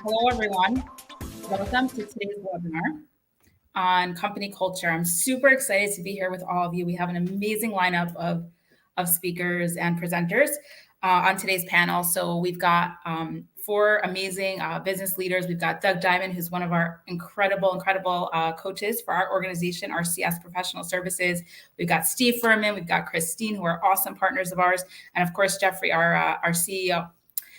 Hello, everyone. Welcome to today's webinar on company culture. I'm super excited to be here with all of you. We have an amazing lineup of speakers and presenters on today's panel. So we've got 4 amazing business leaders. We've got Doug Diamond, who's one of our incredible coaches for our organization, RCS Professional Services. We've got Steve Ferman, we've got Christine, who are awesome partners of ours, and of course, Jeffrey, our CEO.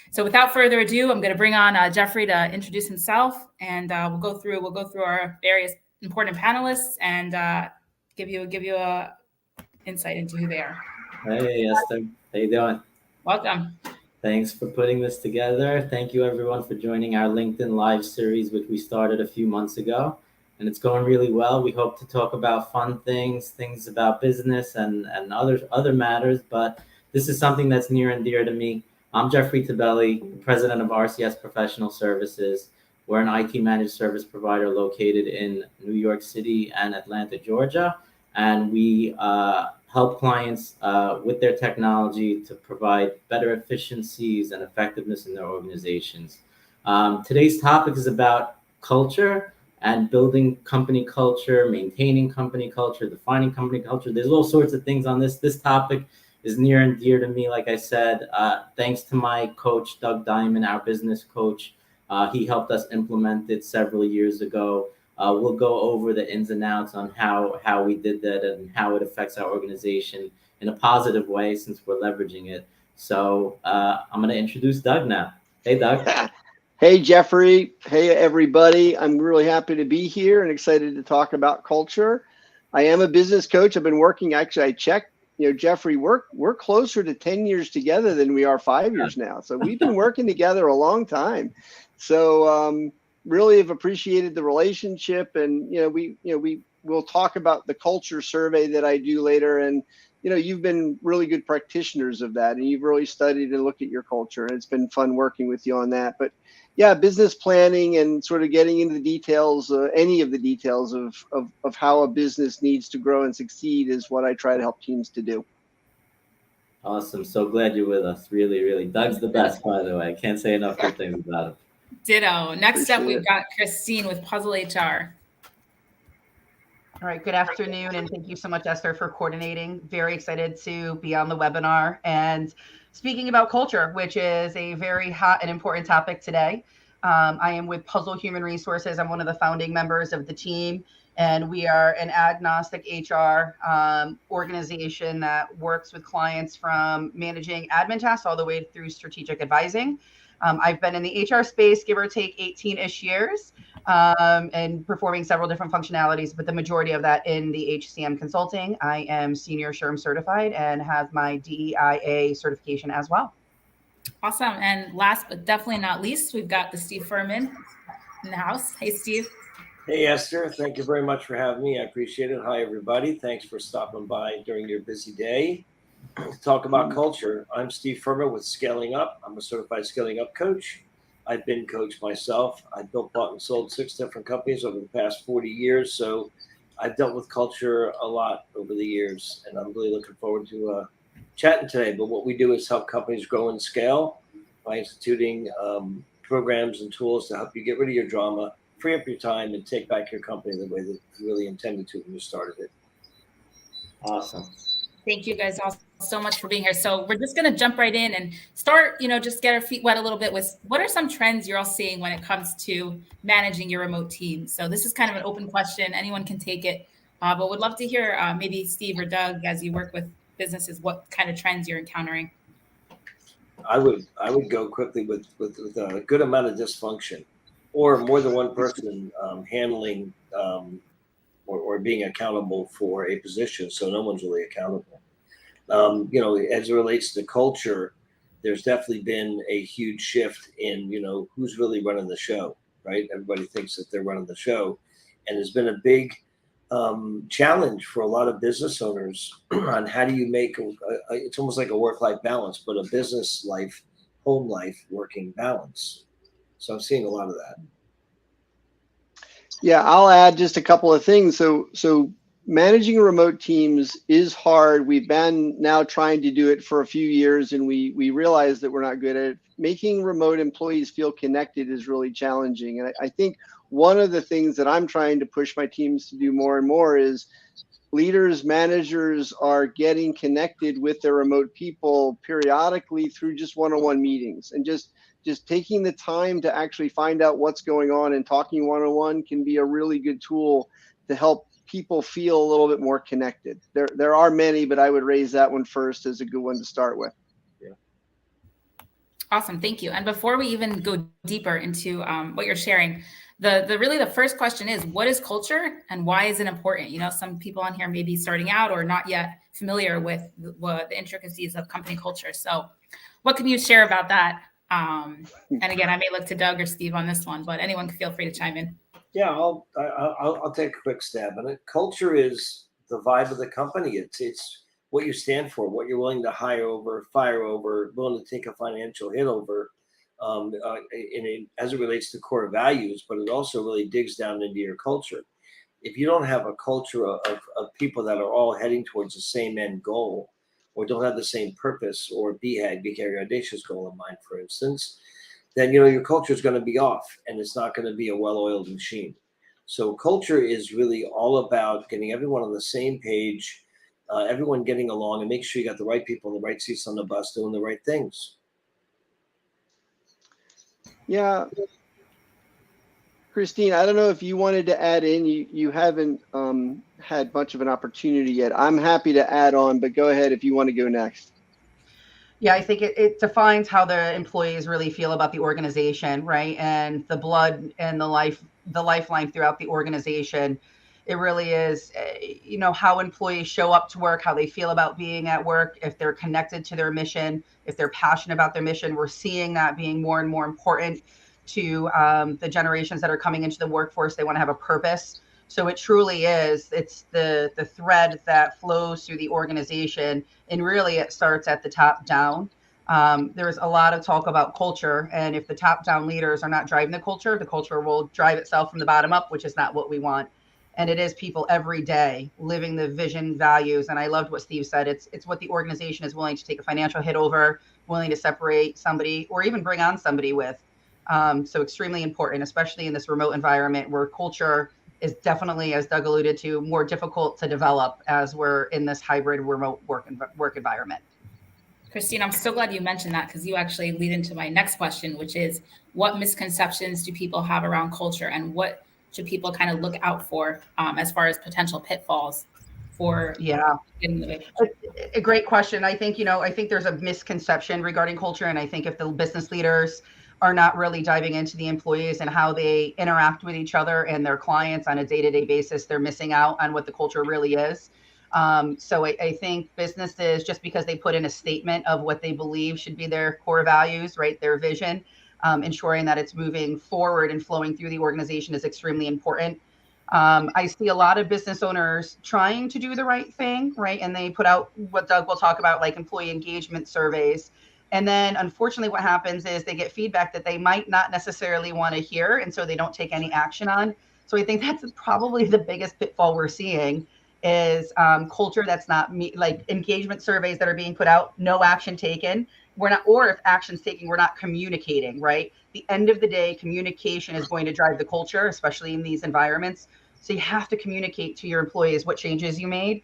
So without further ado, I'm going to bring on Jeffrey to introduce himself, and we'll go through our various important panelists and give you a insight into who they are. Hey, Esther. How you doing? Welcome. Thanks for putting this together. Thank you, everyone, for joining our LinkedIn Live series, which we started a few months ago, and it's going really well. We hope to talk about fun things about business and other matters, but this is something that's near and dear to me. I'm Jeffrey Tebele, president of RCS Professional Services. We're an IT managed service provider located in New York City and Atlanta, Georgia. And we help clients with their technology to provide better efficiencies and effectiveness in their organizations. Today's topic is about culture and building company culture, maintaining company culture, defining company culture. There's all sorts of things on this. This topic is near and dear to me. Like I said, thanks to my coach, Doug Diamond, our business coach. He helped us implement it several years ago. We'll go over the ins and outs on how we did that and how it affects our organization in a positive way since we're leveraging it. So I'm going to introduce Doug now. Hey, Doug. Hey, Jeffrey. Hey, everybody. I'm really happy to be here and excited to talk about culture. I am a business coach. I've been working, actually, I checked. Jeffrey, we're closer to 10 years together than we are 5 years now. So we've been working together a long time. So really have appreciated the relationship, and we'll talk about the culture survey that I do later. And you've been really good practitioners of that, and you've really studied and looked at your culture, and it's been fun working with you on that. But yeah, business planning and sort of getting into the details, any of the details of how a business needs to grow and succeed is what I try to help teams to do. Awesome. So glad you're with us. Really, really. Doug's the best, by the way. Can't say enough good things about him. Ditto. Next up, we've got Christine with Puzzle HR. All right, good afternoon, and thank you so much, Esther, for coordinating. Very excited to be on the webinar and speaking about culture, which is a very hot and important topic today. I am with Puzzle Human Resources. I'm one of the founding members of the team, and we are an agnostic HR organization that works with clients from managing admin tasks all the way through strategic advising. I've been in the HR space, give or take 18-ish years, and performing several different functionalities, but the majority of that in the HCM consulting. I am senior SHRM certified and have my DEIA certification as well. Awesome. And last but definitely not least, we've got the Steve Ferman in the house. Hey, Steve. Hey, Esther. Thank you very much for having me. I appreciate it. Hi, everybody. Thanks for stopping by during your busy day to talk about culture. I'm Steve Ferman with Scaling Up. I'm a certified Scaling Up coach. I've been coached myself. I've built, bought, and sold 6 different companies over the past 40 years. So I've dealt with culture a lot over the years, and I'm really looking forward to chatting today. But what we do is help companies grow and scale by instituting programs and tools to help you get rid of your drama, free up your time, and take back your company the way that you really intended to when you started it. Awesome. Thank you guys all so much for being here. So we're just going to jump right in and start, just get our feet wet a little bit with what are some trends you're all seeing when it comes to managing your remote team? So this is kind of an open question. Anyone can take it, but would love to hear maybe Steve or Doug, as you work with businesses, what kind of trends you're encountering. I would go quickly with a good amount of dysfunction, or more than one person handling or being accountable for a position, so no one's really accountable. As it relates to culture, there's definitely been a huge shift in who's really running the show, right? Everybody thinks that they're running the show, and there's been a big challenge for a lot of business owners on how do you make it's almost like a work-life balance, but a business life, home life, working balance. So I'm seeing a lot of that. Yeah, I'll add just a couple of things. So managing remote teams is hard. We've been now trying to do it for a few years, and we realize that we're not good at it. Making remote employees feel connected is really challenging. And I think one of the things that I'm trying to push my teams to do more and more is leaders, managers are getting connected with their remote people periodically through just one-on-one meetings, and just taking the time to actually find out what's going on and talking one-on-one can be a really good tool to help people feel a little bit more connected. There are many, but I would raise that one first as a good one to start with. Yeah. Awesome, thank you. And before we even go deeper into what you're sharing, the first question is, what is culture and why is it important? Some people on here may be starting out or not yet familiar with the intricacies of company culture. So what can you share about that? And again, I may look to Doug or Steve on this one, but anyone can feel free to chime in. Yeah, I'll take a quick stab on it. Culture is the vibe of the company. It's what you stand for, what you're willing to hire over, fire over, willing to take a financial hit over, as it relates to core values, but it also really digs down into your culture. If you don't have a culture of people that are all heading towards the same end goal, or don't have the same purpose or BHAG, big hairy audacious goal in mind, for instance, then your culture is going to be off, and it's not going to be a well-oiled machine. So culture is really all about getting everyone on the same page, everyone getting along, and make sure you got the right people in the right seats on the bus doing the right things. Yeah. Christine, I don't know if you wanted to add in. You haven't had much of an opportunity yet. I'm happy to add on, but go ahead if you want to go next. Yeah, I think it defines how the employees really feel about the organization, right? And the blood and the lifeline throughout the organization. It really is, how employees show up to work, how they feel about being at work, if they're connected to their mission, if they're passionate about their mission. We're seeing that being more and more important to the generations that are coming into the workforce. They want to have a purpose. So it truly is, it's the thread that flows through the organization, and really it starts at the top down. There's a lot of talk about culture, and if the top down leaders are not driving the culture will drive itself from the bottom up, which is not what we want. And it is people every day living the vision, values. And I loved what Steve said. It's what the organization is willing to take a financial hit over, willing to separate somebody or even bring on somebody with. So extremely important, especially in this remote environment where culture is definitely, as Doug alluded to, more difficult to develop as we're in this hybrid remote work environment. Christine, I'm so glad you mentioned that, because you actually lead into my next question, which is, what misconceptions do people have around culture, and what should people kind of look out for as far as potential pitfalls for getting the A great question. I think there's a misconception regarding culture, and I think if the business leaders are not really diving into the employees and how they interact with each other and their clients on a day-to-day basis, they're missing out on what the culture really is. So I think businesses, just because they put in a statement of what they believe should be their core values, right, their vision, ensuring that it's moving forward and flowing through the organization is extremely important. I see a lot of business owners trying to do the right thing, right? And they put out what Doug will talk about, like employee engagement surveys. And then unfortunately what happens is they get feedback that they might not necessarily want to hear, and so they don't take any action on. So I think that's probably the biggest pitfall we're seeing is culture that's not like engagement surveys that are being put out, no action taken. We're not, or if action's taken, we're not communicating, right? The end of the day, communication is going to drive the culture, especially in these environments. So you have to communicate to your employees what changes you made.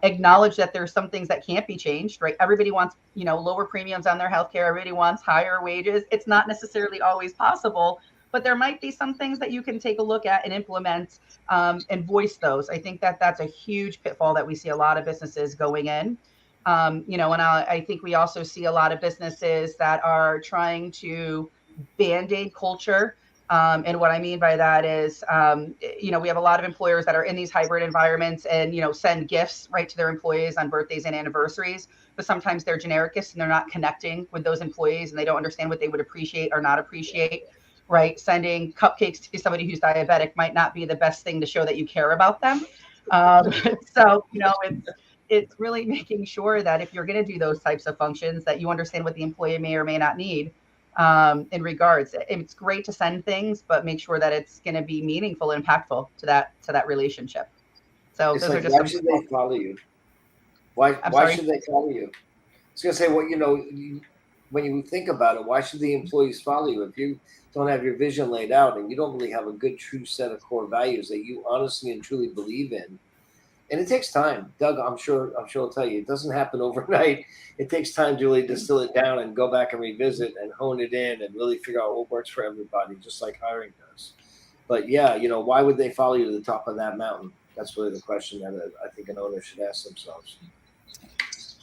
Acknowledge that there's some things that can't be changed, right? Everybody wants, lower premiums on their healthcare. Everybody wants higher wages. It's not necessarily always possible, but there might be some things that you can take a look at and implement and voice those. I think that that's a huge pitfall that we see a lot of businesses going in. And I think we also see a lot of businesses that are trying to band-aid culture. And what I mean by that is, we have a lot of employers that are in these hybrid environments and, send gifts right to their employees on birthdays and anniversaries, but sometimes they're generic gifts and they're not connecting with those employees and they don't understand what they would appreciate or not appreciate, right? Sending cupcakes to somebody who's diabetic might not be the best thing to show that you care about them. So, it's really making sure that if you're going to do those types of functions, that you understand what the employee may or may not need. In regards, it's great to send things, but make sure that it's going to be meaningful and impactful to that relationship. So it's those like, are just why should they follow you? Why should they follow you? I was going to say, when you think about it, why should the employees follow you if you don't have your vision laid out and you don't really have a good, true set of core values that you honestly and truly believe in? And it takes time. Doug, I'm sure he'll tell you, it doesn't happen overnight. It takes time to really distill it down and go back and revisit and hone it in and really figure out what works for everybody, just like hiring does. But yeah, why would they follow you to the top of that mountain? That's really the question that I think an owner should ask themselves.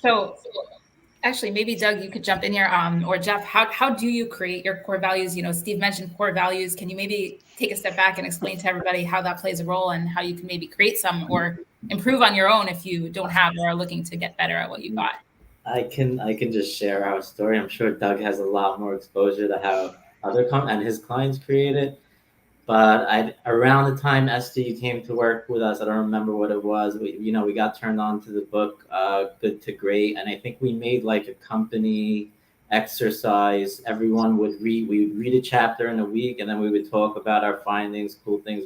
So actually, maybe Doug, you could jump in here, or Jeff, how do you create your core values? Steve mentioned core values. Can you maybe take a step back and explain to everybody how that plays a role and how you can maybe create some or improve on your own if you don't have or are looking to get better at what you got? I can just share our story. I'm sure Doug has a lot more exposure to how other and his clients create it. But around the time, Esther, you came to work with us, I don't remember what it was. We got turned on to the book, Good to Great. And I think we made like a company exercise. Everyone would read, we would read a chapter in a week, and then we would talk about our findings, cool things.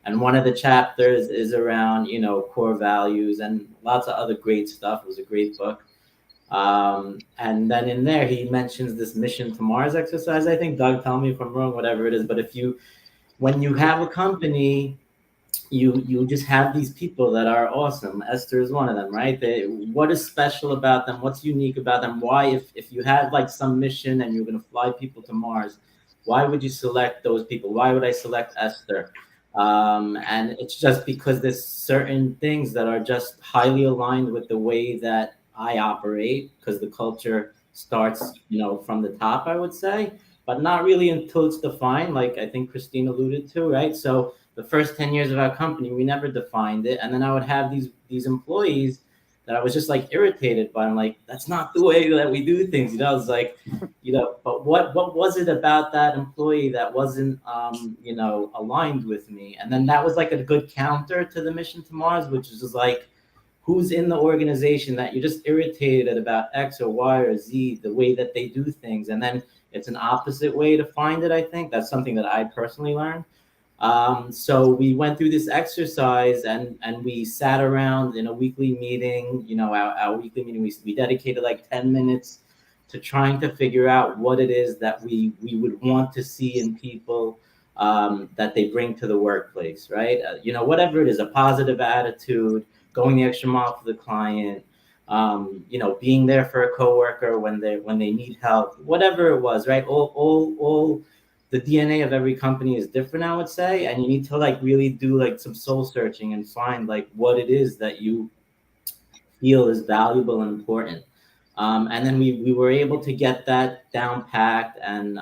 And one of the chapters is around, core values and lots of other great stuff. It was a great book. And then in there, he mentions this Mission to Mars exercise. I think, Doug, tell me if I'm wrong, whatever it is. But when you have a company, you just have these people that are awesome. Esther is one of them, right? What is special about them? What's unique about them? Why, if you had like some mission and you're going to fly people to Mars, why would you select those people? Why would I select Esther? And it's just because there's certain things that are just highly aligned with the way that I operate, because the culture starts, from the top, I would say, but not really until it's defined, like I think Christine alluded to, right? So the first 10 years of our company, we never defined it. And then I would have these employees that I was just like irritated by. I'm like, that's not the way that we do things. It's like, but what was it about that employee that wasn't, aligned with me? And then that was like a good counter to the Mission to Mars, which is just like, who's in the organization that you're just irritated about X or Y or Z, the way that they do things. And then it's an opposite way to find it, I think. That's something that I personally learned. So we went through this exercise and we sat around in a weekly meeting, our weekly meeting, we dedicated like 10 minutes to trying to figure out what it is that we would want to see in people, that they bring to the workplace, right? Whatever it is, a positive attitude, going the extra mile for the client, being there for a coworker when they need help, whatever it was, right? All the DNA of every company is different, I would say, and you need to like really do like some soul searching and find like what it is that you feel is valuable and important. And then we were able to get that down packed, and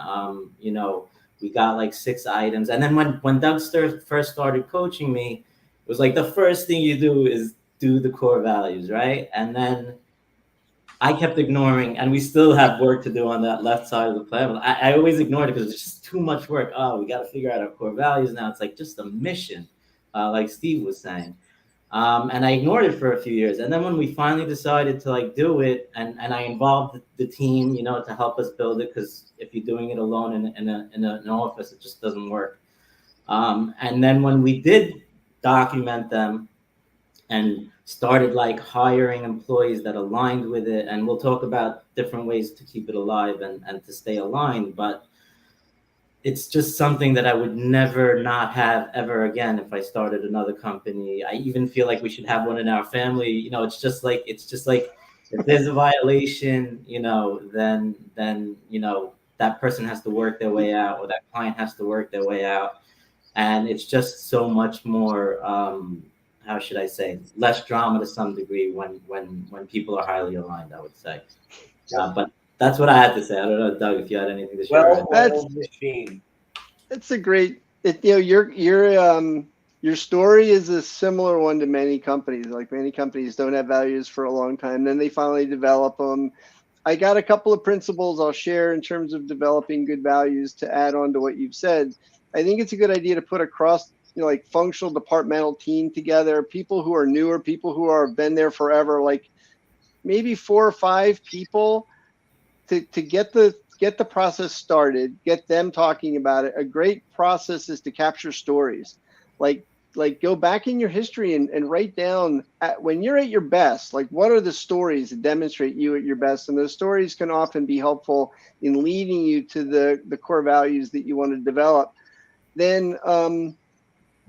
we got like 6 items. And then when Doug first started coaching me, it was like the first thing you do is do the core values, right? And then I kept ignoring, and we still have work to do on that left side of the plan. I always ignored it because it's just too much work. Oh, we got to figure out our core values now. It's like just a mission, like Steve was saying. And I ignored it for a few years. And then when we finally decided to like do it, and I involved the team, to help us build it, because if you're doing it alone in an office, it just doesn't work. And then when we did document them and started like hiring employees that aligned with it. And we'll talk about different ways to keep it alive and to stay aligned. But it's just something that I would never not have ever again if I started another company. I even feel like we should have one in our family. You know, it's just like if there's a violation, you know, then you know, that person has to work their way out, or that client has to work their way out. And it's just so much more how should I say, less drama to some degree when people are highly aligned, I would say. But that's what I had to say. I don't know, Doug, if you had anything to share. That's a great. You know, your story is a similar one to many companies. Like, many companies don't have values for a long time, then they finally develop them. I got a couple of principles I'll share in terms of developing good values to add on to what you've said. I think it's a good idea to put across, you know, like functional departmental team together, people who are newer, people who are been there forever, like maybe 4 or 5 people to get the process started, get them talking about it. A great process is to capture stories. Like go back in your history and write down when you're at your best, like what are the stories that demonstrate you at your best? And those stories can often be helpful in leading you to the core values that you want to develop. Then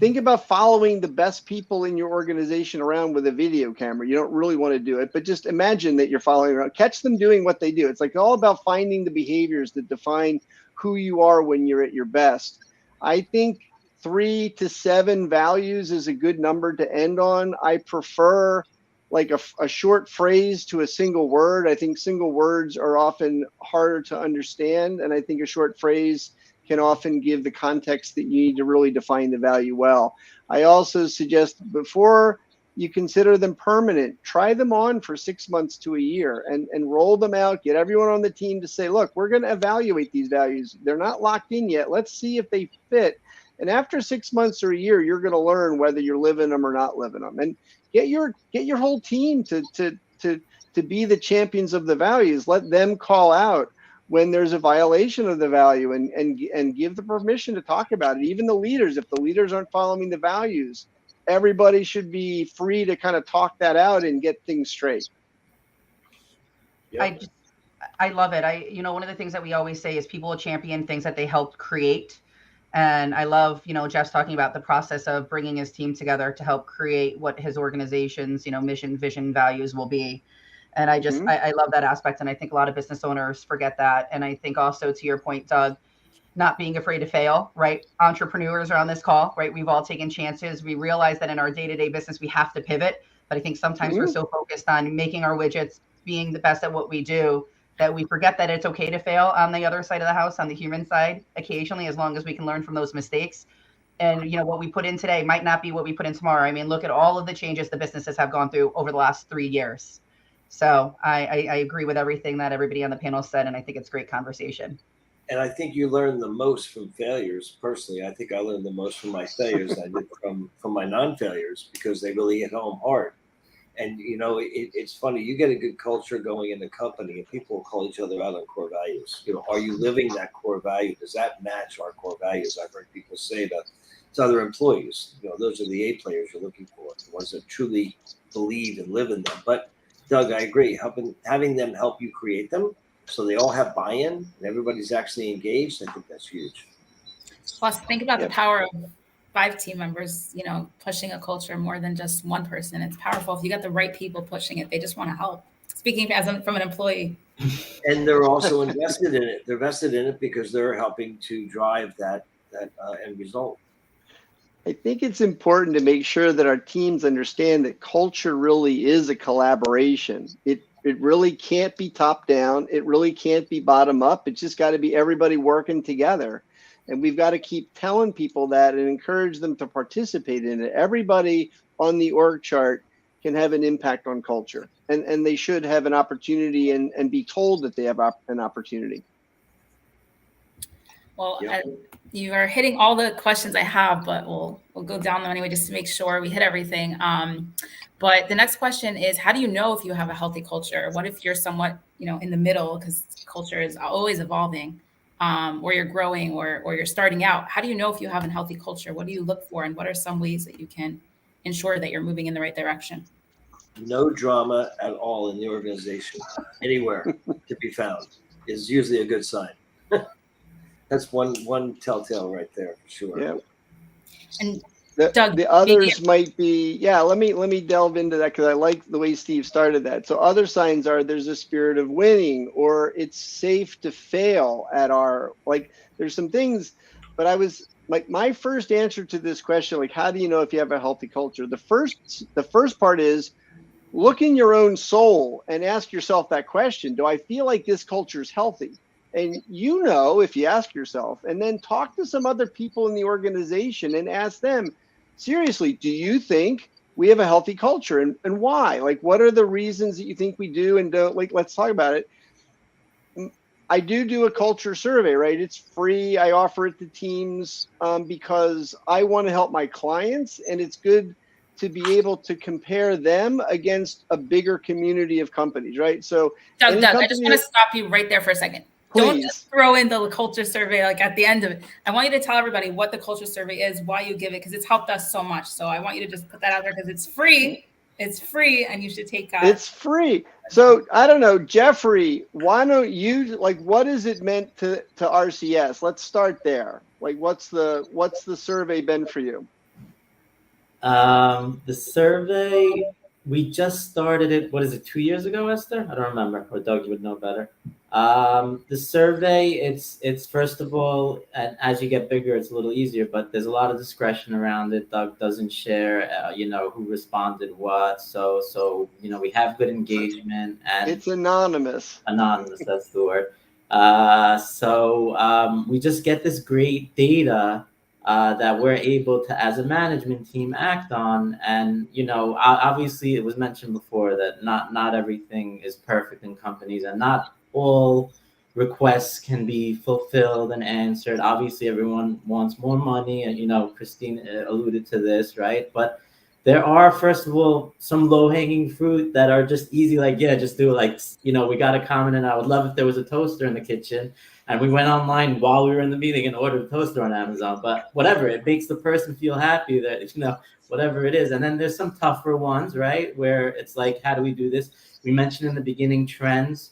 think about following the best people in your organization around with a video camera. You don't really want to do it, but just imagine that you're following around. Catch them doing what they do. It's like all about finding the behaviors that define who you are when you're at your best. I think 3 to 7 values is a good number to end on. I prefer like a short phrase to a single word. I think single words are often harder to understand, and I think a short phrase can often give the context that you need to really define the value well. I also suggest before you consider them permanent, try them on for 6 months to a year and roll them out. Get everyone on the team to say, look, we're going to evaluate these values. They're not locked in yet. Let's see if they fit. And after 6 months or a year, you're going to learn whether you're living them or not living them. And get your whole team to be the champions of the values. Let them call out when there's a violation of the value and give the permission to talk about it. Even the leaders, if the leaders aren't following the values, everybody should be free to kind of talk that out and get things straight. Yep. I love it. You know, one of the things that we always say is people will champion things that they helped create. And I love, you know, Jeff's talking about the process of bringing his team together to help create what his organization's, you know, mission, vision, values will be. And I just, I love that aspect. And I think a lot of business owners forget that. And I think also, to your point, Doug, not being afraid to fail, right? Entrepreneurs are on this call, right? We've all taken chances. We realize that in our day-to-day business, we have to pivot. But I think sometimes we're so focused on making our widgets, being the best at what we do, that we forget that it's okay to fail on the other side of the house, on the human side, occasionally, as long as we can learn from those mistakes. And, you know, what we put in today might not be what we put in tomorrow. I mean, look at all of the changes the businesses have gone through over the last 3 years. So I agree with everything that everybody on the panel said, and I think it's great conversation. And I think you learn the most from failures. Personally, I think I learned the most from my failures than I did from my non-failures, because they really hit home hard. And, you know, it's funny. You get a good culture going in the company, and people will call each other out on core values. You know, are you living that core value? Does that match our core values? I've heard people say that to other employees. You know, those are the A players you're looking for, the ones that truly believe and live in them. But Doug, I agree. Having them help you create them, so they all have buy-in and everybody's actually engaged, I think that's huge. Plus, think about the power of 5 team members, you know, pushing a culture more than just one person. It's powerful if you got the right people pushing it. They just want to help. Speaking from an employee. And they're also invested in it. They're vested in it because they're helping to drive that end result. I think it's important to make sure that our teams understand that culture really is a collaboration. It really can't be top down. It really can't be bottom up. It's just got to be everybody working together. And we've got to keep telling people that and encourage them to participate in it. Everybody on the org chart can have an impact on culture, and they should have an opportunity and be told that they have an opportunity. Well, you are hitting all the questions I have, but we'll go down them anyway just to make sure we hit everything. But the next question is, how do you know if you have a healthy culture? What if you're somewhat, you know, in the middle, because culture is always evolving, or you're growing or you're starting out? How do you know if you have a healthy culture? What do you look for, and what are some ways that you can ensure that you're moving in the right direction. No drama at all in the organization, anywhere to be found, is usually a good sign. That's one telltale right there for sure. Yeah. And Doug, the others might be, let me delve into that because I like the way Steve started that. So other signs are there's a spirit of winning, or it's safe to fail at there's some things, but I was like, my first answer to this question, like, how do you know if you have a healthy culture? The first part is look in your own soul and ask yourself that question. Do I feel like this culture is healthy? And if you ask yourself, and then talk to some other people in the organization and ask them, seriously, do you think we have a healthy culture, and why? Like, what are the reasons that you think we do and don't? Like, let's talk about it. I do a culture survey, right? It's free. I offer it to teams because I want to help my clients, and it's good to be able to compare them against a bigger community of companies, right? So, Doug, I just want to stop you right there for a second. Please. Don't just throw in the culture survey like at the end of it. I want you to tell everybody what the culture survey is, why you give it, because it's helped us so much. So I want you to just put that out there because it's free. It's free, and you should take that. It's free. So I don't know, Jeffrey, why don't you, what is it meant to RCS? Let's start there. Like, what's the survey been for you? The survey, we just started it, 2 years ago, Esther? I don't remember, or Doug, you would know better. The survey, it's first of all, and as you get bigger, it's a little easier, but there's a lot of discretion around it. Doug doesn't share, who responded what. So we have good engagement, and it's anonymous. Anonymous, that's the word. We just get this great data that we're able to, as a management team, act on. And, obviously it was mentioned before that not everything is perfect in companies, and not all requests can be fulfilled and answered. Obviously everyone wants more money, and, Christine alluded to this, right? But there are, first of all, some low-hanging fruit that are just easy, just do it. We got a comment, and I would love if there was a toaster in the kitchen. And we went online while we were in the meeting and ordered a toaster on Amazon. But whatever, it makes the person feel happy that, whatever it is. And then there's some tougher ones, right? Where it's like, how do we do this? We mentioned in the beginning trends.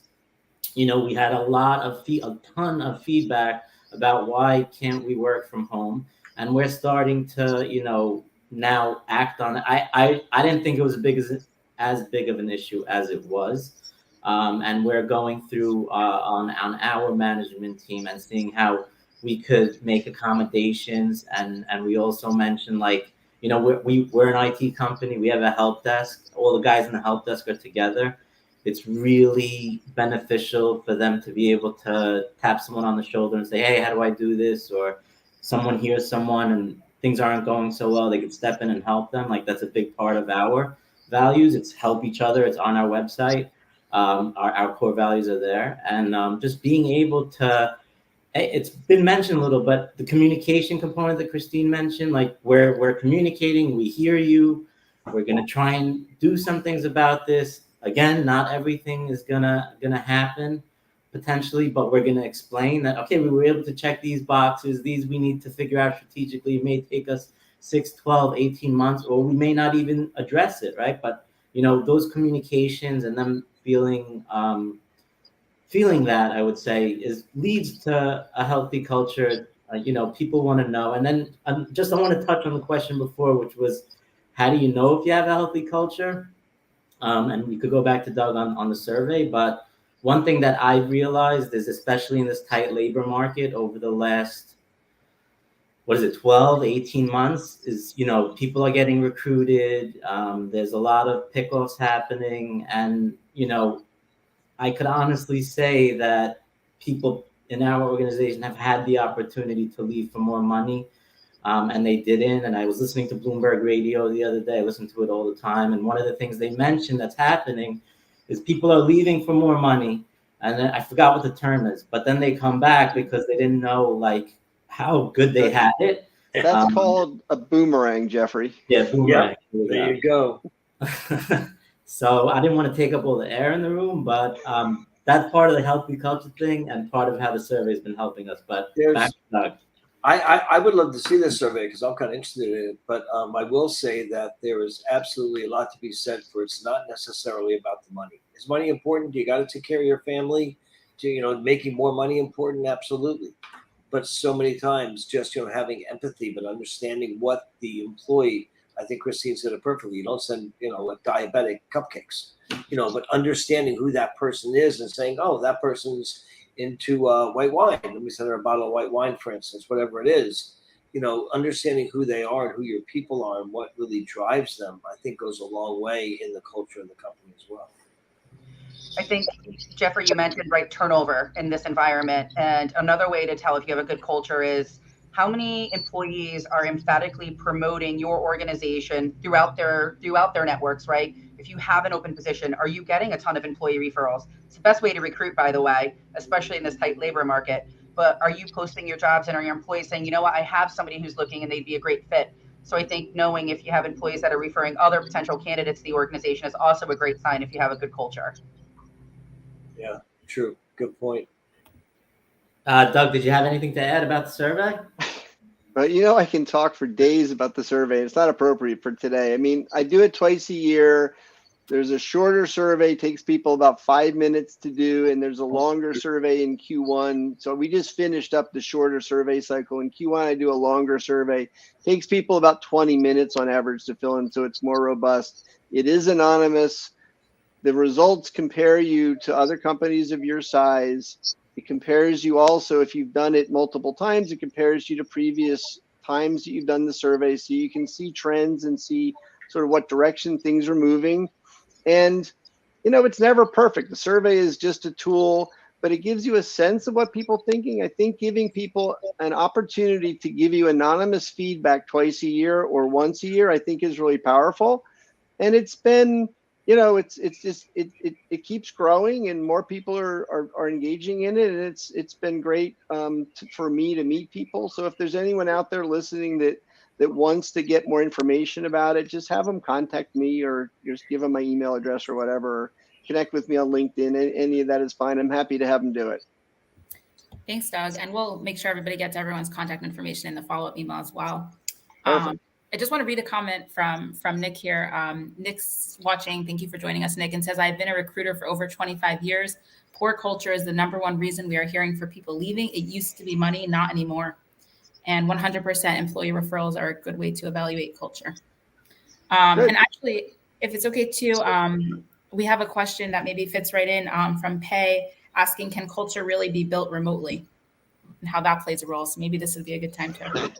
We had a ton of feedback about why can't we work from home? And we're starting to, now act on it. I didn't think it was as big of an issue as it was. And we're going through on our management team and seeing how we could make accommodations. And we also mentioned, we're an IT company. We have a help desk. All the guys in the help desk are together. It's really beneficial for them to be able to tap someone on the shoulder and say, hey, how do I do this? Or someone hears someone and things aren't going so well, they could step in and help them. That's a big part of our values. It's help each other. It's on our website. Our core values are there. And just being able to, it's been mentioned a little, but the communication component that Christine mentioned, we're communicating, we hear you, we're going to try and do some things about this. Again, not everything is gonna happen potentially, but we're gonna explain that, okay, we were able to check these boxes, these we need to figure out strategically. It may take us 6, 12, 18 months, or we may not even address it, right? But those communications and them feeling that, I would say, leads to a healthy culture. People want to know. And then I want to touch on the question before, which was, how do you know if you have a healthy culture? And we could go back to Doug on the survey, but one thing that I realized is, especially in this tight labor market over the last, 12, 18 months, is, people are getting recruited. There's a lot of pickoffs happening. And, I could honestly say that people in our organization have had the opportunity to leave for more money. And they didn't. And I was listening to Bloomberg Radio the other day. I listen to it all the time. And one of the things they mentioned that's happening is people are leaving for more money. And I forgot what the term is, but then they come back because they didn't know how good they had it. That's called a boomerang, Jeffrey. Yeah, boomerang. Yeah, there you go. So I didn't want to take up all the air in the room, but that's part of the healthy culture thing and part of how the survey has been helping us. But back to Doug. I would love to see this survey because I'm kind of interested in it. But I will say that there is absolutely a lot to be said for it's not necessarily about the money. Is money important? You got to take care of your family. Making more money important? Absolutely. But so many times just, having empathy, but understanding what the employee, I think Christine said it perfectly. You don't send, like diabetic cupcakes, but understanding who that person is and saying, oh, that person's into white wine. Let me send her a bottle of white wine, for instance, whatever it is. Understanding who they are and who your people are and what really drives them, I think goes a long way in the culture of the company as well. I think, Jeffrey, you mentioned turnover in this environment. And another way to tell if you have a good culture is how many employees are emphatically promoting your organization throughout their networks, right? If you have an open position, are you getting a ton of employee referrals? It's the best way to recruit, by the way, especially in this tight labor market. But are you posting your jobs and are your employees saying, you know what, I have somebody who's looking and they'd be a great fit? So I think knowing if you have employees that are referring other potential candidates to the organization is also a great sign if you have a good culture. Yeah, true. Good point. Doug, did you have anything to add about the survey? But I can talk for days about the survey. It's not appropriate for today. I mean, I do it twice a year. There's a shorter survey, takes people about 5 minutes to do, and there's a longer survey in Q1. So we just finished up the shorter survey cycle. In Q1, I do a longer survey. Takes people about 20 minutes on average to fill in, so it's more robust. It is anonymous. The results compare you to other companies of your size. It compares you also, if you've done it multiple times, it compares you to previous times that you've done the survey, so you can see trends and see sort of what direction things are moving. And, it's never perfect. The survey is just a tool, but it gives you a sense of what people are thinking. I think giving people an opportunity to give you anonymous feedback twice a year or once a year, I think is really powerful. And it's been, it keeps growing and more people are engaging in it. And it's been great for me to meet people. So if there's anyone out there listening that wants to get more information about it, just have them contact me or just give them my email address or whatever, or connect with me on LinkedIn. Any of that is fine. I'm happy to have them do it. Thanks, Doug. And we'll make sure everybody gets everyone's contact information in the follow-up email as well. I just want to read a comment from Nick here. Nick's watching. Thank you for joining us, Nick, and says, I've been a recruiter for over 25 years. Poor culture is the #1 reason we are hearing for people leaving. It used to be money, not anymore. And 100% employee referrals are a good way to evaluate culture. And actually, if it's okay too, we have a question that maybe fits right in from Pei asking, can culture really be built remotely? And how that plays a role. So maybe this would be a good time to.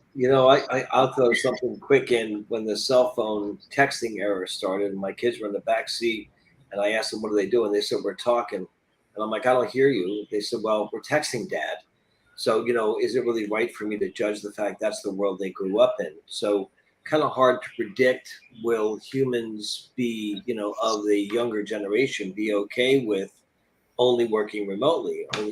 I'll throw something quick in. When the cell phone texting era started, and my kids were in the back seat, and I asked them, what are they doing? They said, we're talking. And I'm like, I don't hear you. They said, well, we're texting, Dad. So, is it really right for me to judge the fact that's the world they grew up in? So kind of hard to predict, will humans be, of the younger generation be okay with only working remotely? Or,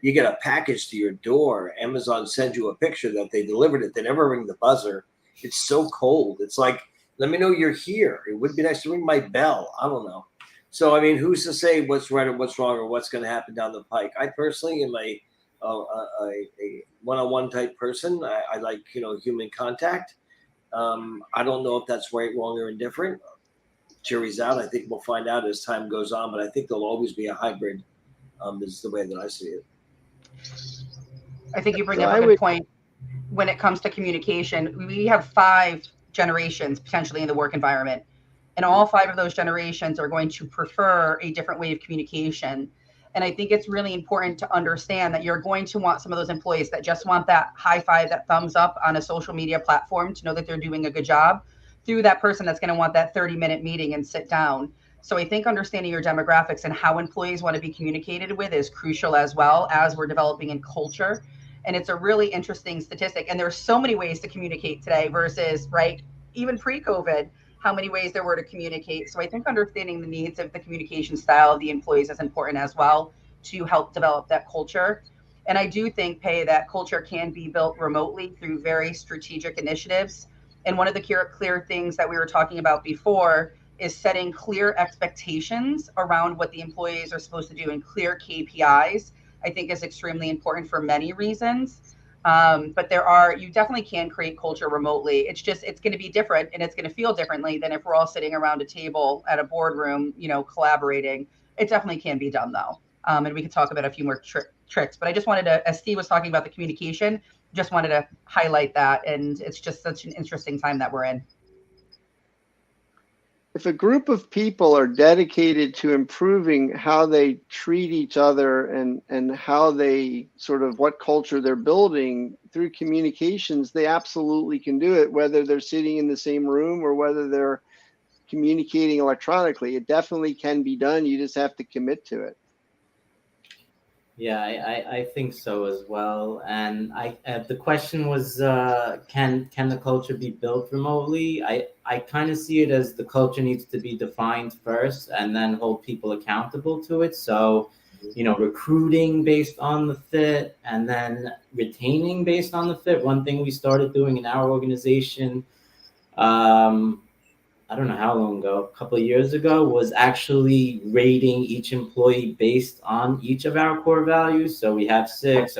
you get a package to your door, Amazon sends you a picture that they delivered it. They never ring the buzzer. It's so cold. It's like, let me know you're here. It would be nice to ring my bell. I don't know. So, I mean, who's to say what's right or what's wrong or what's going to happen down the pike? I personally am a one-on-one type person. I like, human contact. I don't know if that's right, wrong, or indifferent. Jury's out. I think we'll find out as time goes on, but I think there'll always be a hybrid. Is the way that I see it. I think you bring up a good point. When it comes to communication, we have 5 generations potentially in the work environment, and all 5 of those generations are going to prefer a different way of communication. And I think it's really important to understand that you're going to want some of those employees that just want that high five, that thumbs up on a social media platform to know that they're doing a good job, through that person that's going to want that 30-minute meeting and sit down. So I think understanding your demographics and how employees want to be communicated with is crucial as well as we're developing in culture. And it's a really interesting statistic. And there's so many ways to communicate today versus, right, even pre-COVID, how many ways there were to communicate. So I think understanding the needs of the communication style of the employees is important as well to help develop that culture. And I do think, Pei, that culture can be built remotely through very strategic initiatives. And one of the clear things that we were talking about before is setting clear expectations around what the employees are supposed to do and clear KPIs, I think is extremely important for many reasons. But you definitely can create culture remotely. It's going to be different, and it's going to feel differently than if we're all sitting around a table at a boardroom, collaborating. It definitely can be done though. And we could talk about a few more tricks, but I just wanted to, as Steve was talking about the communication, just wanted to highlight that. And it's just such an interesting time that we're in. If a group of people are dedicated to improving how they treat each other and how they what culture they're building through communications, they absolutely can do it, whether they're sitting in the same room or whether they're communicating electronically. It definitely can be done. You just have to commit to it. Yeah, I think so as well. And the question was, can the culture be built remotely? I kind of see it as the culture needs to be defined first and then hold people accountable to it. So, recruiting based on the fit and then retaining based on the fit. One thing we started doing in our organization, I don't know how long ago, a couple of years ago, was actually rating each employee based on each of our core values. So we have 6,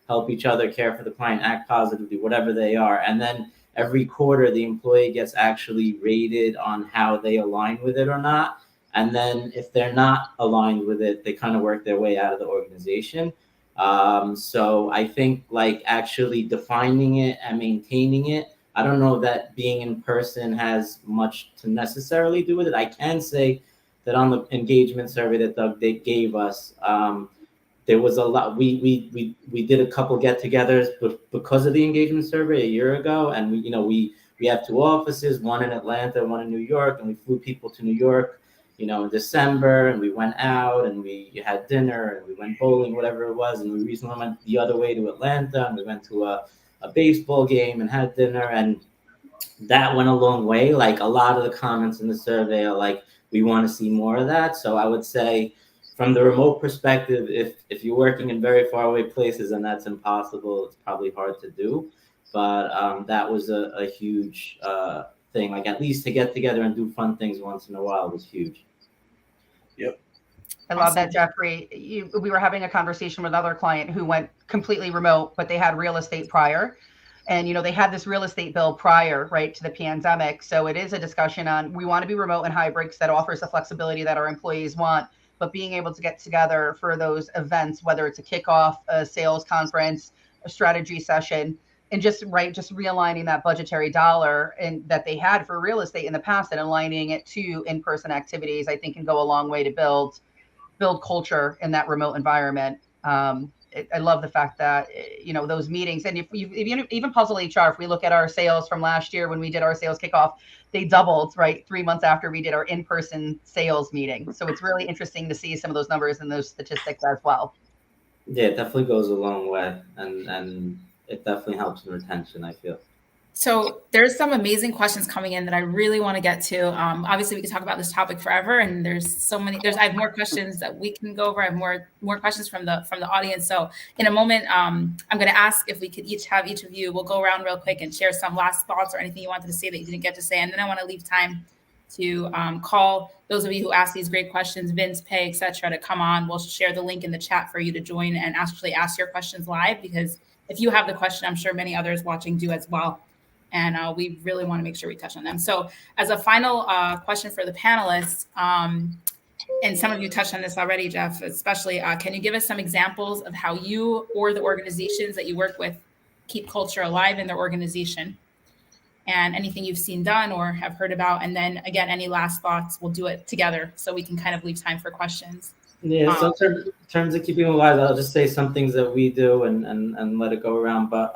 help each other, care for the client, act positively, whatever they are. And then every quarter, the employee gets actually rated on how they align with it or not. And then if they're not aligned with it, they kind of work their way out of the organization. So I think actually defining it and maintaining it, I don't know that being in person has much to necessarily do with it. I can say that on the engagement survey that Doug gave us, there was a lot. We did a couple get-togethers because of the engagement survey a year ago, and we have 2 offices, one in Atlanta, one in New York, and we flew people to New York, in December, and we went out and we had dinner and we went bowling, whatever it was, and we recently went the other way to Atlanta and we went to a baseball game and had dinner, and that went a long way. A lot of the comments in the survey are we want to see more of that. So I would say from the remote perspective, if you're working in very far away places and that's impossible, it's probably hard to do. But that was a huge thing. At least to get together and do fun things once in a while was huge. Yep. I love that, Jeffrey. We were having a conversation with another client who went completely remote, but they had real estate prior. And, they had this real estate bill prior, right, to the pandemic. So it is a discussion on, we want to be remote and hybrid that offers the flexibility that our employees want, but being able to get together for those events, whether it's a kickoff, a sales conference, a strategy session, and just realigning that budgetary dollar and that they had for real estate in the past and aligning it to in-person activities, I think can go a long way to build culture in that remote environment. I love the fact that, those meetings, and if you even Puzzle HR, if we look at our sales from last year when we did our sales kickoff, they doubled, right, 3 months after we did our in-person sales meeting. So it's really interesting to see some of those numbers and those statistics as well. Yeah, it definitely goes a long way, and it definitely helps in retention, I feel. So there's some amazing questions coming in that I really want to get to. Obviously, we could talk about this topic forever, and there's so many. I have more questions that we can go over. I have more questions from the audience. So in a moment, I'm going to ask if we could each of you. We'll go around real quick and share some last thoughts or anything you wanted to say that you didn't get to say, and then I want to leave time to call those of you who ask these great questions, Vince, Pay, etc., to come on. We'll share the link in the chat for you to join and actually ask your questions live, because if you have the question, I'm sure many others watching do as well. And we really want to make sure we touch on them. So as a final question for the panelists, and some of you touched on this already, Jeff, especially, can you give us some examples of how you or the organizations that you work with keep culture alive in their organization? And anything you've seen done or have heard about. And then again, any last thoughts, we'll do it together so we can kind of leave time for questions. Yeah, so in terms of keeping alive, I'll just say some things that we do and let it go around. But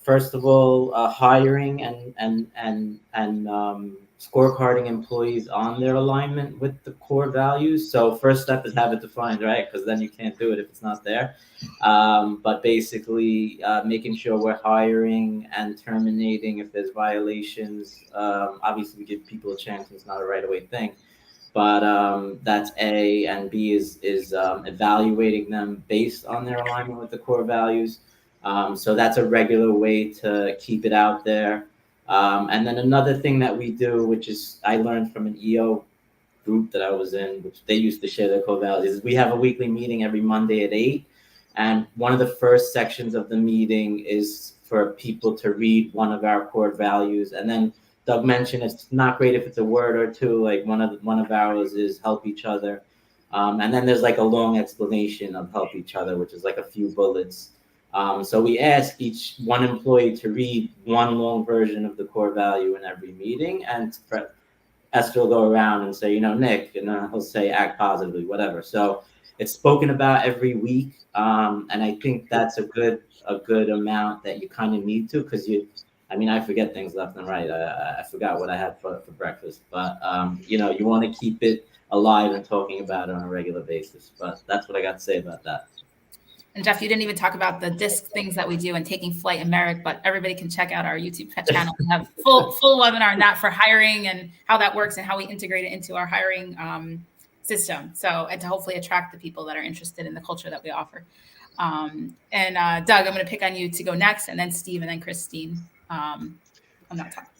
first of all, hiring and scorecarding employees on their alignment with the core values. So first step is have it defined, right? Because then you can't do it if it's not there. But basically making sure we're hiring and terminating if there's violations. Obviously, we give people a chance. It's not a right away thing. But that's A, and B is evaluating them based on their alignment with the core values. So that's a regular way to keep it out there. And then another thing that we do, which is I learned from an EO group that I was in, which they used to share their core values, is we have a weekly meeting every Monday at 8. And one of the first sections of the meeting is for people to read one of our core values. And then Doug mentioned it's not great if it's a word or two. Like one of ours is help each other. And then there's like a long explanation of help each other, which is like a few bullets. So we ask each one employee to read one long version of the core value in every meeting, and Esther will go around and say, Nick, and he'll say act positively, whatever. So it's spoken about every week, and I think that's a good amount that you kind of need to, because I forget things left and right. I forgot what I had for breakfast, but you want to keep it alive and talking about it on a regular basis. But that's what I got to say about that. And Jeff, you didn't even talk about the disc things that we do and taking flight in Merrick, but everybody can check out our YouTube channel. We have full webinar on that for hiring and how that works and how we integrate it into our hiring system. So, and to hopefully attract the people that are interested in the culture that we offer. And Doug, I'm going to pick on you to go next, and then Steve, and then Christine. I'm not talking.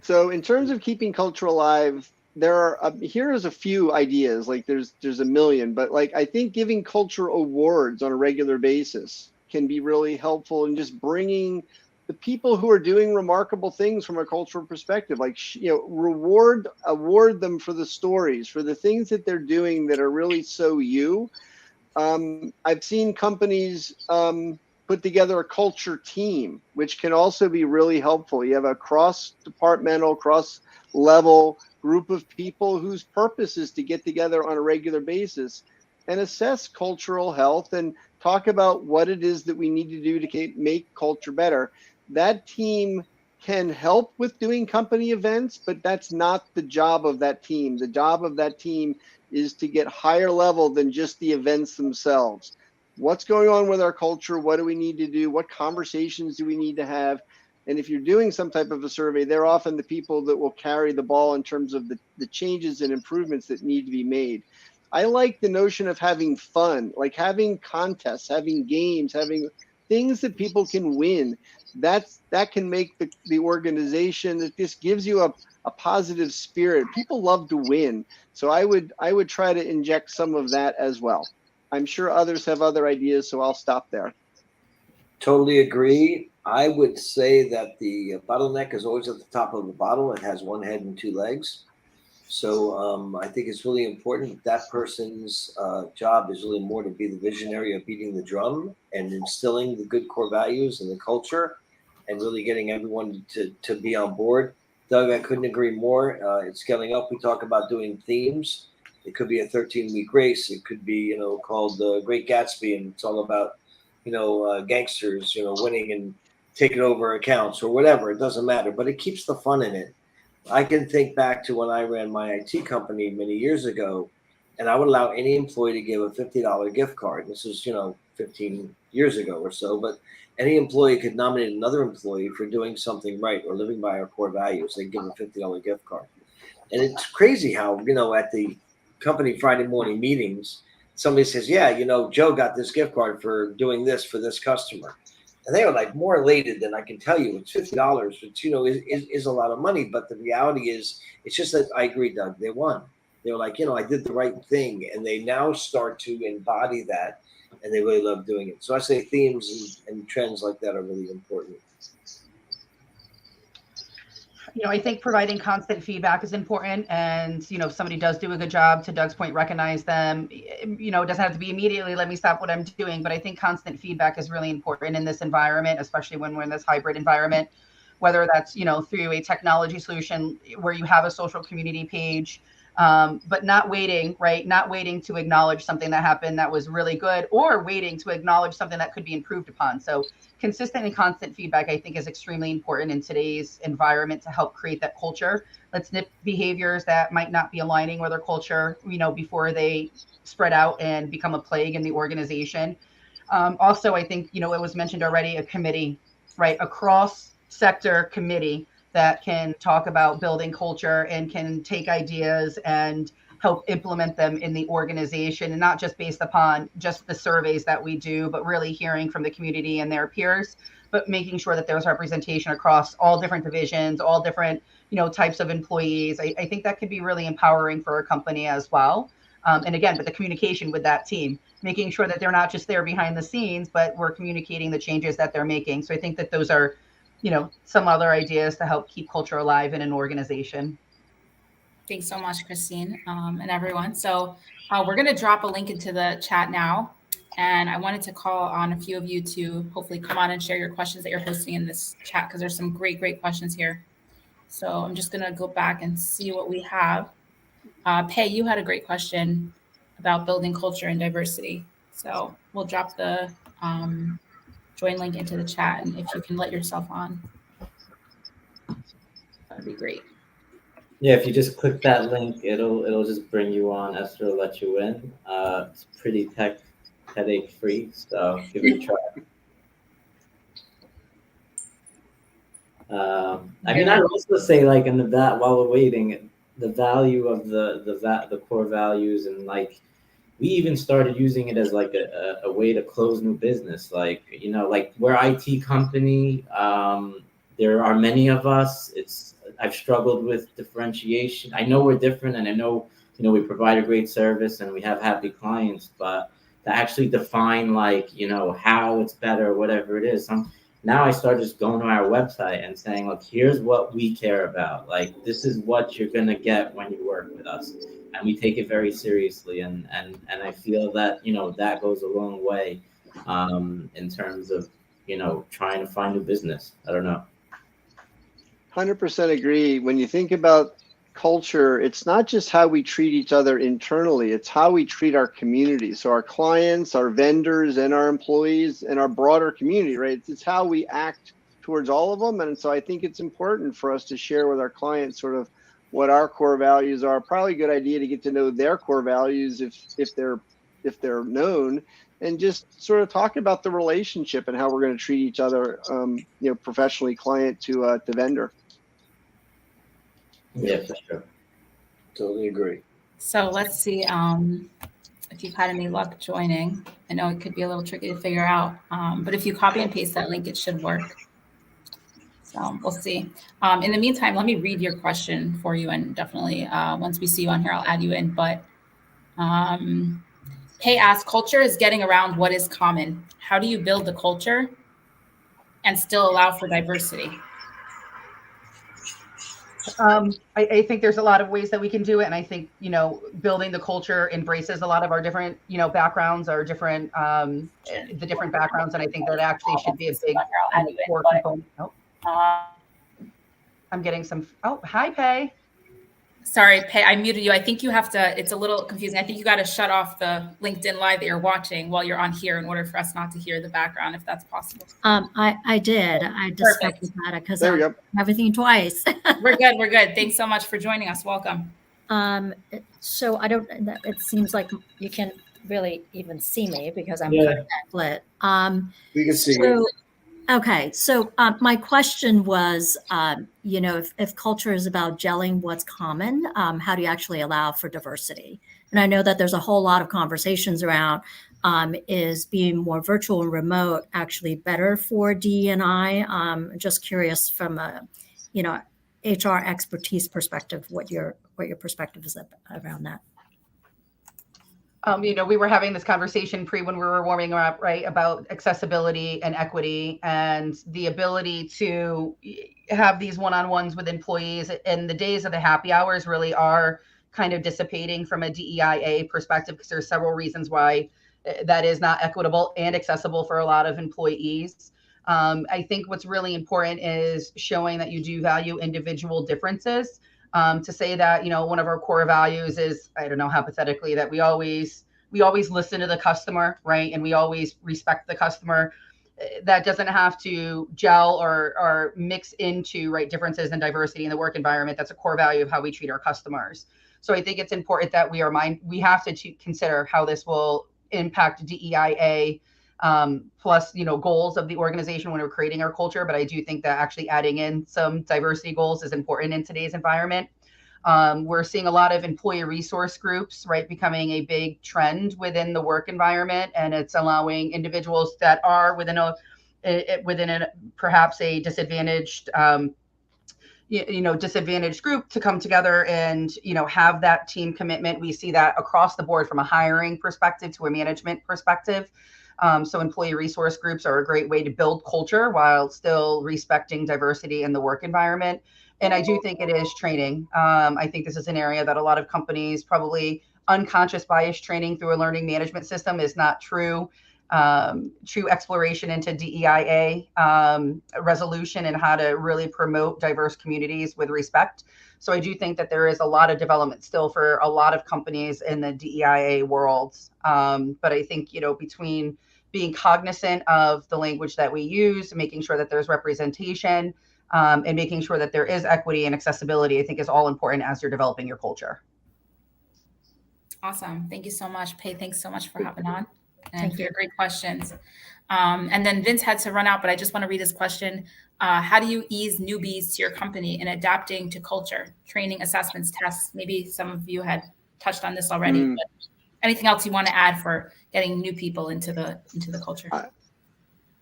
So in terms of keeping culture alive, there are here's a few ideas. Like there's a million, but like I think giving culture awards on a regular basis can be really helpful in just bringing the people who are doing remarkable things from a cultural perspective. Like award them for the stories, for the things that they're doing that are really so you. I've seen companies put together a culture team, which can also be really helpful. You have a cross-departmental, cross-level group of people whose purpose is to get together on a regular basis and assess cultural health and talk about what it is that we need to do to make culture better. That team can help with doing company events, but that's not the job of that team. The job of that team is to get higher level than just the events themselves. What's going on with our culture? What do we need to do? What conversations do we need to have? And if you're doing some type of a survey, they're often the people that will carry the ball in terms of the changes and improvements that need to be made. I like the notion of having fun, like having contests, having games, having things that people can win. That can make the organization, that this gives you a positive spirit. People love to win. So I would try to inject some of that as well. I'm sure others have other ideas, so I'll stop there. Totally agree. I would say that the bottleneck is always at the top of the bottle. It has one head and two legs. So I think it's really important that person's job is really more to be the visionary of beating the drum and instilling the good core values and the culture and really getting everyone to be on board. Doug, I couldn't agree more. It's Scaling Up. We talk about doing themes. It could be a 13-week race. It could be, called The Great Gatsby, and it's all about, gangsters, winning and taking over accounts or whatever. It doesn't matter, but it keeps the fun in it. I can think back to when I ran my IT company many years ago, and I would allow any employee to give a $50 gift card. This is, 15 years ago or so, but any employee could nominate another employee for doing something right or living by our core values. They give a $50 gift card. And it's crazy how, at the company Friday morning meetings, somebody says, yeah, Joe got this gift card for doing this for this customer. And they were like more elated than I can tell you. It's $50, which, is a lot of money. But the reality is, it's just that I agree, Doug, they won. They were like, I did the right thing. And they now start to embody that. And they really love doing it. So I say themes and trends like that are really important. I think providing constant feedback is important. And, if somebody does do a good job, to Doug's point, recognize them. It doesn't have to be immediately, let me stop what I'm doing. But I think constant feedback is really important in this environment, especially when we're in this hybrid environment, whether that's, through a technology solution where you have a social community page, but not waiting, right? Not waiting to acknowledge something that happened that was really good, or waiting to acknowledge something that could be improved upon. So consistent and constant feedback, I think, is extremely important in today's environment to help create that culture. Let's nip behaviors that might not be aligning with our culture, before they spread out and become a plague in the organization. Also, I think, it was mentioned already, a committee, right? A cross-sector committee that can talk about building culture and can take ideas and help implement them in the organization, and not just based upon just the surveys that we do, but really hearing from the community and their peers, but making sure that there's representation across all different divisions, all different, types of employees. I think that could be really empowering for a company as well. And again, with the communication with that team, making sure that they're not just there behind the scenes, but we're communicating the changes that they're making. So I think that those are, some other ideas to help keep culture alive in an organization. Thanks so much, Christine, and everyone. So we're going to drop a link into the chat now. And I wanted to call on a few of you to hopefully come on and share your questions that you're posting in this chat, because there's some great questions here. So I'm just going to go back and see what we have. Pei, you had a great question about building culture and diversity. So we'll drop the join link into the chat. And if you can let yourself on, that'd be great. Yeah, if you just click that link, it'll just bring you on. Esther will let you in. It's pretty headache free, so give it a try. I mean, I'd also say, like, in that while we're waiting, the value of the core values, and like we even started using it as like a way to close new business. Like, like we're IT company. There are many of us. I've struggled with differentiation. I know we're different, and I know, we provide a great service and we have happy clients, but to actually define, like, how it's better, whatever it is. Now I start just going to our website and saying, look, here's what we care about. Like, this is what you're going to get when you work with us. And we take it very seriously. And I feel that, that goes a long way in terms of, trying to find new business. I don't know. 100% agree. When you think about culture, it's not just how we treat each other internally, it's how we treat our community. So our clients, our vendors, and our employees, and our broader community, right? It's how we act towards all of them. And so I think it's important for us to share with our clients sort of what our core values are. Probably a good idea to get to know their core values if they're known, and just sort of talk about the relationship and how we're going to treat each other, professionally, client to vendor. Yeah, for sure. Totally agree. So let's see if you've had any luck joining. I know it could be a little tricky to figure out, but if you copy and paste that link, it should work. So we'll see. In the meantime, let me read your question for you, and definitely once we see you on here, I'll add you in. But Pei asks, culture is getting around what is common. How do you build the culture and still allow for diversity? I think there's a lot of ways that we can do it. And I think, building the culture embraces a lot of our different, backgrounds, our different, the different backgrounds. And I think that actually should be a big core component. I'm getting some, hi, Pei. Sorry, Pei, I muted you. I think you have to, it's a little confusing. I think you got to shut off the LinkedIn Live that you're watching while you're on here in order for us not to hear the background, if that's possible. I did. I just about it because I'm everything twice. We're good. Thanks so much for joining us. Welcome. So it seems like you can't really even see me because I'm backlit. We can see you. Okay, so my question was, if culture is about gelling what's common, how do you actually allow for diversity? And I know that there's a whole lot of conversations around, is being more virtual and remote actually better for DE&I? Just curious from a, HR expertise perspective, what your perspective is around that. We were having this conversation when we were warming up, right, about accessibility and equity and the ability to have these one-on-ones with employees. And the days of the happy hours really are kind of dissipating from a DEIA perspective, because there's several reasons why that is not equitable and accessible for a lot of employees. I think what's really important is showing that you do value individual differences. To say that, one of our core values is, I don't know, hypothetically, that we always listen to the customer, right? And we always respect the customer. That doesn't have to gel or mix into, right, differences and diversity in the work environment. That's a core value of how we treat our customers. So I think it's important that we have to consider how this will impact DEIA, plus, goals of the organization when we're creating our culture. But I do think that actually adding in some diversity goals is important in today's environment. We're seeing a lot of employee resource groups, right, becoming a big trend within the work environment, and it's allowing individuals that are within perhaps a disadvantaged, disadvantaged group to come together and, have that team commitment. We see that across the board from a hiring perspective to a management perspective. So employee resource groups are a great way to build culture while still respecting diversity in the work environment. And I do think it is training. I think this is an area that a lot of companies probably unconscious bias training through a learning management system is not true. True exploration into DEIA resolution and how to really promote diverse communities with respect. So I do think that there is a lot of development still for a lot of companies in the DEIA world. But I think, between being cognizant of the language that we use, making sure that there's representation, and making sure that there is equity and accessibility, I think is all important as you're developing your culture. Awesome. Thank you so much, Pei. Thanks so much for hopping on and for your great questions. And then Vince had to run out, but I just want to read his question. How do you ease newbies to your company in adapting to culture, training, assessments, tests? Maybe some of you had touched on this already, but anything else you want to add for getting new people into the culture?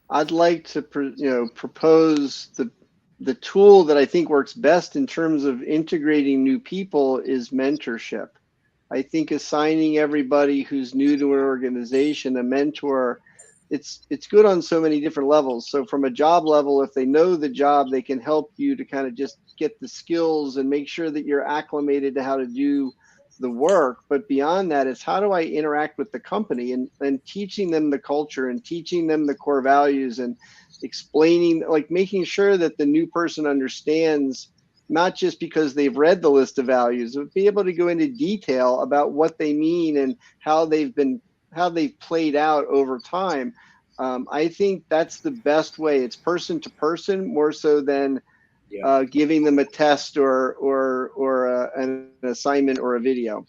I'd like to propose the tool that I think works best in terms of integrating new people is mentorship. I think assigning everybody who's new to an organization a mentor, it's good on so many different levels. So from a job level, if they know the job, they can help you to kind of just get the skills and make sure that you're acclimated to how to do the work. But beyond that, it's how do I interact with the company and teaching them the culture and teaching them the core values and explaining, like making sure that the new person understands, not just because they've read the list of values, but be able to go into detail about what they mean and how they've played out over time. I think that's the best way. It's person to person more so than giving them a test or an assignment or a video.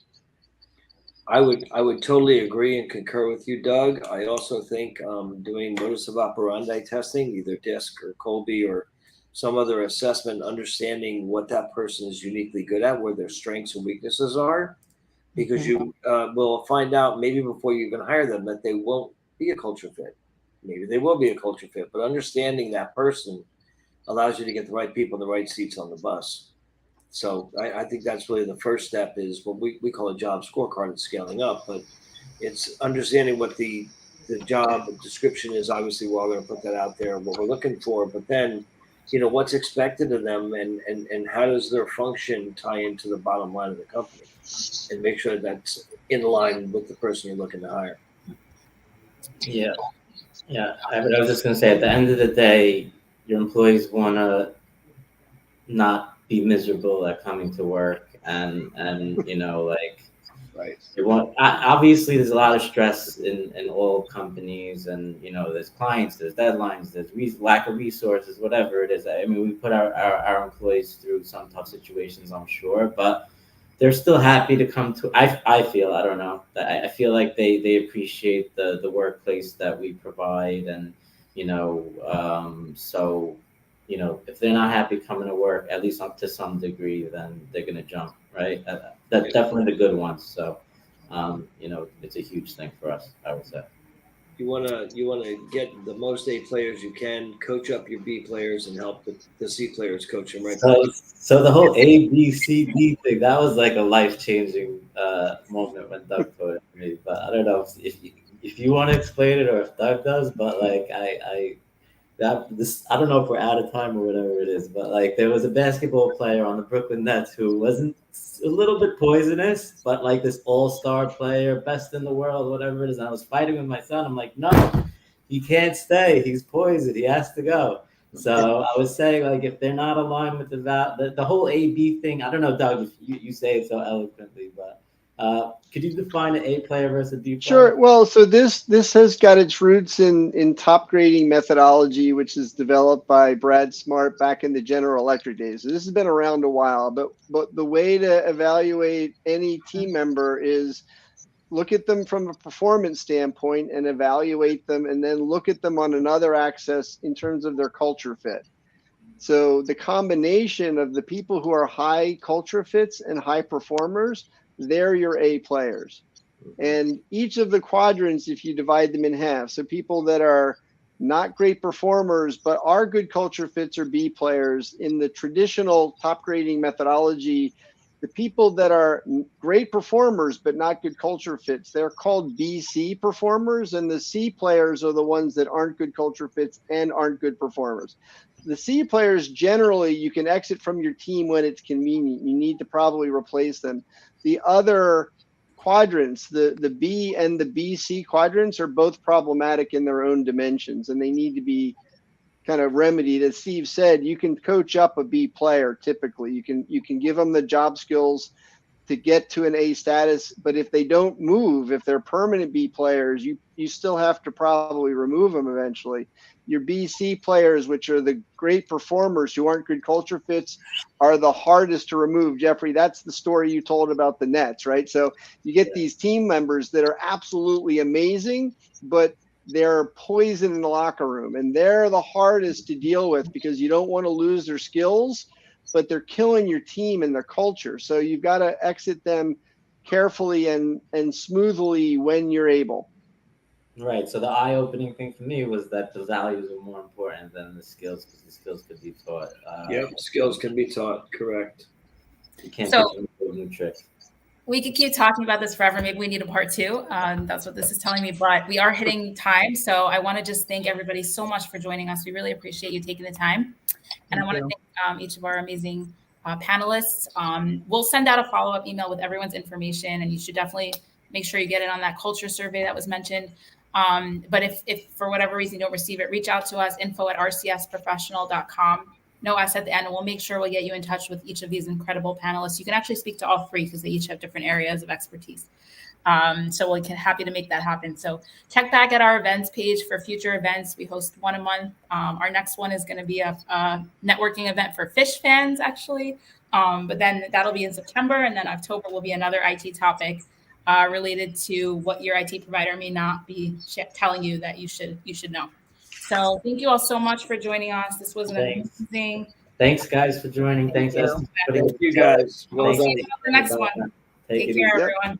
I would totally agree and concur with you, Doug. I also think doing modus operandi testing, either DISC or Colby or some other assessment, understanding what that person is uniquely good at, where their strengths and weaknesses are, because you will find out maybe before you even hire them that they won't be a culture fit. Maybe they will be a culture fit, but understanding that person allows you to get the right people in the right seats on the bus. So I think that's really the first step, is what we call a job scorecard and scaling up, but it's understanding what the job description is. Obviously, we're all going to put that out there, what we're looking for, but then, what's expected of them and how does their function tie into the bottom line of the company, and make sure that's in line with the person you're looking to hire. Yeah. I was just going to say, at the end of the day, your employees want to not be miserable at coming to work, and Right. They want, obviously there's a lot of stress in all companies, and there's clients, there's deadlines, there's lack of resources, whatever it is. I mean, we put our employees through some tough situations, I'm sure, but they're still happy to come to. I feel, I don't know, I feel like they appreciate the workplace that we provide, and so if they're not happy coming to work, at least up to some degree, then they're gonna jump, right? That's definitely the good ones. So, it's a huge thing for us, I would say. You wanna get the most A players you can, coach up your B players, and help the C players coach them right. So the whole A, B, C, D thing, that was like a life-changing moment when Doug told it to me. But I don't know if you want to explain it or if Doug does. But like I don't know if we're out of time or whatever it is, but like there was a basketball player on the Brooklyn Nets who wasn't a little bit poisonous, but like this all-star player, best in the world, whatever it is. And I was fighting with my son. I'm like, no, he can't stay. He's poisoned. He has to go. So I was saying, like, if they're not aligned with the whole A-B thing, I don't know, Doug, if you say it so eloquently, but could you define an A player versus a B player? Sure. Well, so this has got its roots in top grading methodology, which is developed by Brad Smart back in the General Electric days. So this has been around a while, but the way to evaluate any team member is look at them from a performance standpoint and evaluate them, and then look at them on another axis in terms of their culture fit. So the combination of the people who are high culture fits and high performers, they're your A players. And each of the quadrants, if you divide them in half, so people that are not great performers, but are good culture fits or B players. In the traditional top grading methodology, the people that are great performers but not good culture fits, they're called BC performers, and the C players are the ones that aren't good culture fits and aren't good performers. The C players, generally, you can exit from your team when it's convenient. You need to probably replace them. The other quadrants, the B and the BC quadrants, are both problematic in their own dimensions, and they need to be kind of remedied. As Steve said, you can coach up a B player. Typically, you can give them the job skills to get to an A status, but if they don't move, if they're permanent B players, you still have to probably remove them eventually. Your BC players, which are the great performers who aren't good culture fits, are the hardest to remove. Jeffrey, that's the story you told about the Nets, right? So you get these team members that are absolutely amazing, but they're poison in the locker room, and they're the hardest to deal with because you don't want to lose their skills, but they're killing your team and their culture. So you've got to exit them carefully and smoothly when you're able. Right. So the eye-opening thing for me was that the values are more important than the skills, because the skills could be taught. Skills can be taught. Correct. You can't So- teach them a new trick. We could keep talking about this forever. Maybe we need a part 2. That's what this is telling me, but we are hitting time. So I want to just thank everybody so much for joining us. We really appreciate you taking the time. And I want to thank each of our amazing panelists. We'll send out a follow-up email with everyone's information, and you should definitely make sure you get it on that culture survey that was mentioned. But if for whatever reason you don't receive it, reach out to us, info@rcsprofessional.com. No S at the end, and we'll make sure we'll get you in touch with each of these incredible panelists. You can actually speak to all 3 because they each have different areas of expertise. So we're happy to make that happen. So check back at our events page for future events. We host one a month. Our next one is going to be a networking event for fish fans, actually. But then that'll be in September, and then October will be another IT topic related to what your IT provider may not be telling you that you should know. So thank you all so much for joining us. This was an amazing. Thanks, guys, for joining. Thanks, you. us. Thank you, guys. We'll see you on the next one. Take care, everyone.